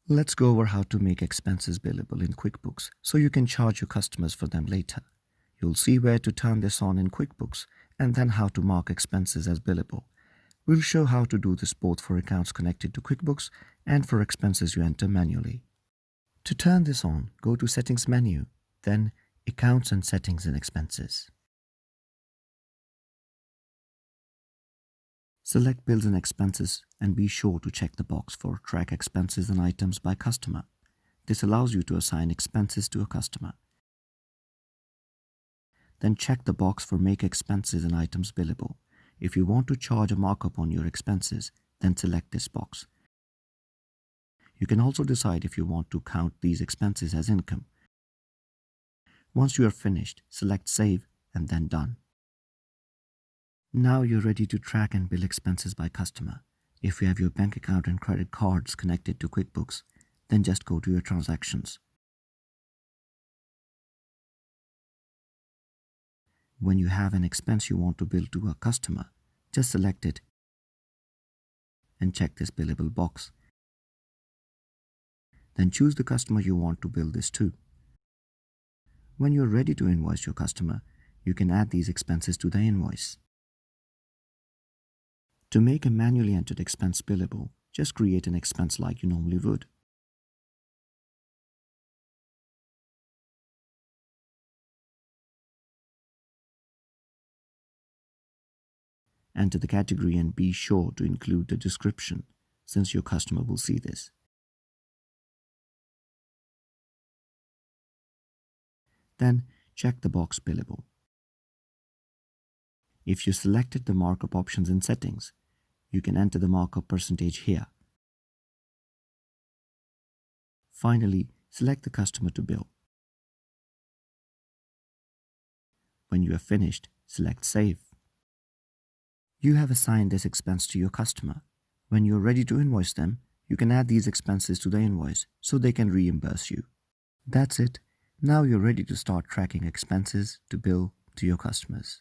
Let's go over how to make expenses billable in QuickBooks so you can charge your customers for them later. You'll see where to turn this on in QuickBooks and then how to mark expenses as billable. We'll show how to do this both for accounts connected to QuickBooks and for expenses you enter manually. To turn this on, go to Settings menu, then Accounts and Settings and Expenses. Select Bills and Expenses and be sure to check the box for Track Expenses and Items by Customer. This allows you to assign expenses to a customer. Then check the box for Make Expenses and Items Billable. If you want to charge a markup on your expenses, then select this box. You can also decide if you want to count these expenses as income. Once you are finished, select Save and then Done. Now you're ready to track and bill expenses by customer. If you have your bank account and credit cards connected to QuickBooks, then just go to your transactions. When you have an expense you want to bill to a customer, just select it and check this billable box. Then choose the customer you want to bill this to. When you're ready to invoice your customer, you can add these expenses to the invoice. To make a manually entered expense billable, just create an expense like you normally would. Enter the category and be sure to include the description, since your customer will see this. Then check the box Billable. If you selected the markup options in Settings, you can enter the markup percentage here. Finally, select the customer to bill. When you are finished, select Save. You have assigned this expense to your customer. When you are ready to invoice them, you can add these expenses to the invoice so they can reimburse you. That's it. Now you're ready to start tracking expenses to bill to your customers.